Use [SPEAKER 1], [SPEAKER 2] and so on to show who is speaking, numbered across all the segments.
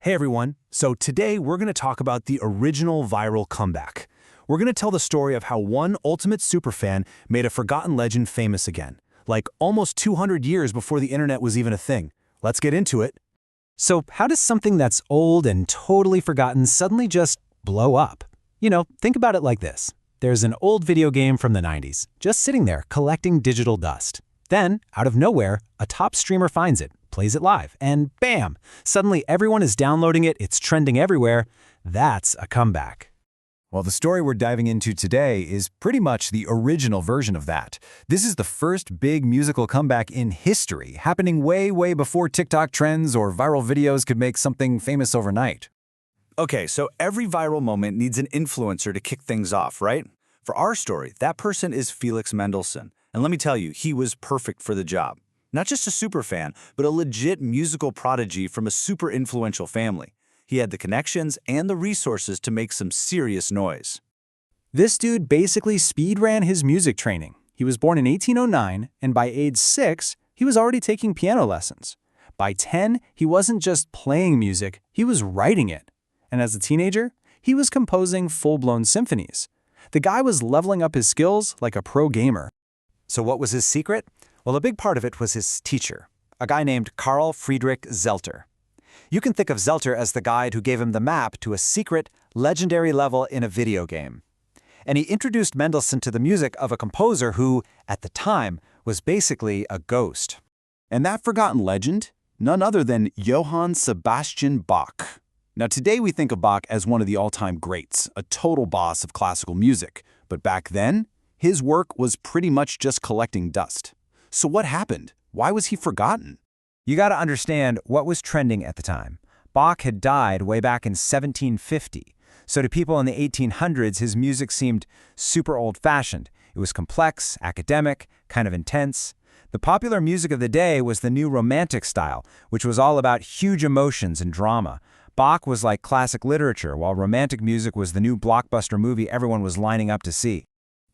[SPEAKER 1] Hey everyone, so today we're going to talk about the original viral comeback. We're going to tell the story of how one ultimate superfan made a forgotten legend famous again, like almost 200 years before the internet was even a thing. Let's get into it.
[SPEAKER 2] So how does something that's old and totally forgotten suddenly just blow up? Think about it like this. There's an old video game from the 90s, just sitting there collecting digital dust. Then, out of nowhere, a top streamer finds it, plays it live, and bam! Suddenly everyone is downloading it, it's trending everywhere. That's a comeback.
[SPEAKER 3] Well, the story we're diving into today is pretty much the original version of that. This is the first big musical comeback in history, happening way before TikTok trends or viral videos could make something famous overnight.
[SPEAKER 4] Okay, so every viral moment needs an influencer to kick things off, right? For our story, that person is Felix Mendelssohn. And let me tell you, he was perfect for the job. Not just a superfan, but a legit musical prodigy from a super influential family. He had the connections and the resources to make some serious noise.
[SPEAKER 2] This dude basically speedran his music training. He was born in 1809, and by age 6, he was already taking piano lessons. By 10, he wasn't just playing music, he was writing it. And as a teenager, he was composing full-blown symphonies. The guy was leveling up his skills like a pro gamer.
[SPEAKER 5] So what was his secret? Well, a big part of it was his teacher, a guy named Carl Friedrich Zelter. You can think of Zelter as the guide who gave him the map to a secret, legendary level in a video game. And he introduced Mendelssohn to the music of a composer who, at the time, was basically a ghost.
[SPEAKER 3] And that forgotten legend? None other than Johann Sebastian Bach. Now, today we think of Bach as one of the all-time greats, a total boss of classical music. But back then, his work was pretty much just collecting dust. So what happened? Why was he forgotten?
[SPEAKER 5] You gotta understand what was trending at the time. Bach had died way back in 1750. So to people in the 1800s, his music seemed super old-fashioned. It was complex, academic, kind of intense. The popular music of the day was the new Romantic style, which was all about huge emotions and drama. Bach was like classic literature, while Romantic music was the new blockbuster movie everyone was lining up to see.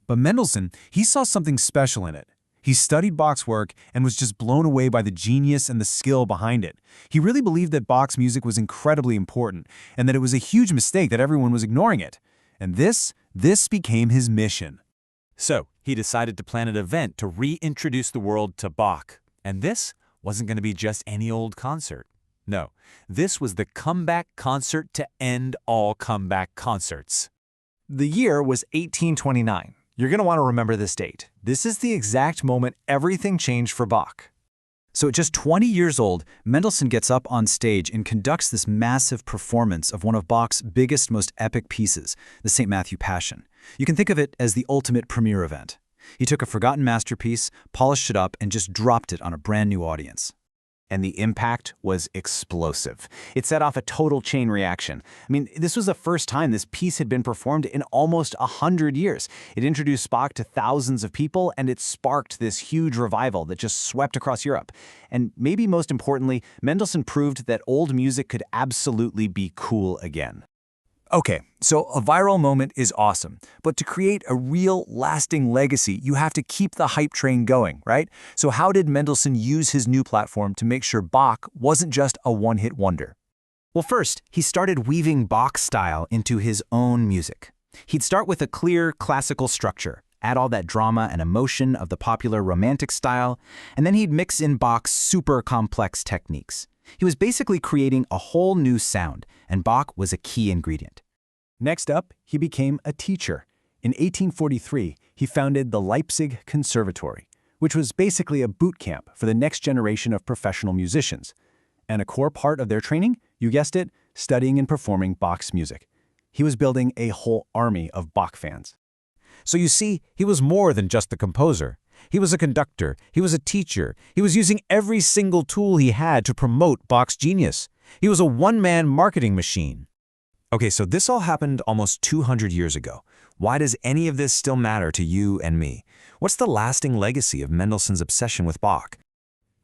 [SPEAKER 1] But Mendelssohn, he saw something special in it. He studied Bach's work and was just blown away by the genius and the skill behind it. He really believed that Bach's music was incredibly important and that it was a huge mistake that everyone was ignoring it. And this became his mission.
[SPEAKER 6] So he decided to plan an event to reintroduce the world to Bach. And this wasn't going to be just any old concert. No, this was the comeback concert to end all comeback concerts.
[SPEAKER 5] The year was 1829. You're going to want to remember this date. This is the exact moment everything changed for Bach.
[SPEAKER 2] So at just 20 years old, Mendelssohn gets up on stage and conducts this massive performance of one of Bach's biggest, most epic pieces, the St. Matthew Passion. You can think of it as the ultimate premiere event. He took a forgotten masterpiece, polished it up, and just dropped it on a brand new audience.
[SPEAKER 7] And the impact was explosive. It set off a total chain reaction. I mean, this was the first time this piece had been performed in almost 100 years. It introduced Bach to thousands of people, and it sparked this huge revival that just swept across Europe. And maybe most importantly, Mendelssohn proved that old music could absolutely be cool again.
[SPEAKER 3] Okay, so a viral moment is awesome, but to create a real, lasting legacy, you have to keep the hype train going, right? So how did Mendelssohn use his new platform to make sure Bach wasn't just a one-hit wonder?
[SPEAKER 2] Well, first, he started weaving Bach's style into his own music. He'd start with a clear, classical structure, add all that drama and emotion of the popular Romantic style, and then he'd mix in Bach's super complex techniques. He was basically creating a whole new sound, and Bach was a key ingredient.
[SPEAKER 1] Next up, he became a teacher. In 1843, he founded the Leipzig Conservatory, which was basically a boot camp for the next generation of professional musicians. And a core part of their training, you guessed it, studying and performing Bach's music. He was building a whole army of Bach fans.
[SPEAKER 6] So you see, he was more than just a composer. He was a conductor, he was a teacher, he was using every single tool he had to promote Bach's genius. He was a one-man marketing machine.
[SPEAKER 1] Okay, so this all happened almost 200 years ago. Why does any of this still matter to you and me? What's the lasting legacy of Mendelssohn's obsession with Bach?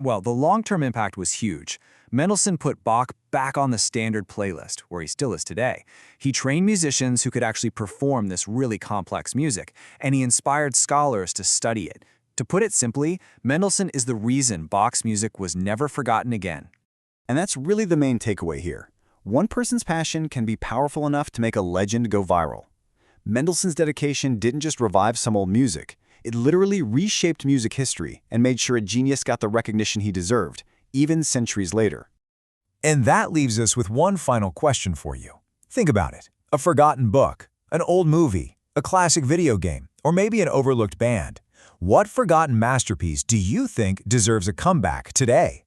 [SPEAKER 3] Well, the long-term impact was huge. Mendelssohn put Bach back on the standard playlist, where he still is today. He trained musicians who could actually perform this really complex music, and he inspired scholars to study it. To put it simply, Mendelssohn is the reason Bach's music was never forgotten again.
[SPEAKER 7] And that's really the main takeaway here.
[SPEAKER 3] One person's passion can be powerful enough to make a legend go viral. Mendelssohn's dedication didn't just revive some old music. It literally reshaped music history and made sure a genius got the recognition he deserved, even centuries later.
[SPEAKER 1] And that leaves us with one final question for you. Think about it. A forgotten book, an old movie, a classic video game, or maybe an overlooked band. What forgotten masterpiece do you think deserves a comeback today?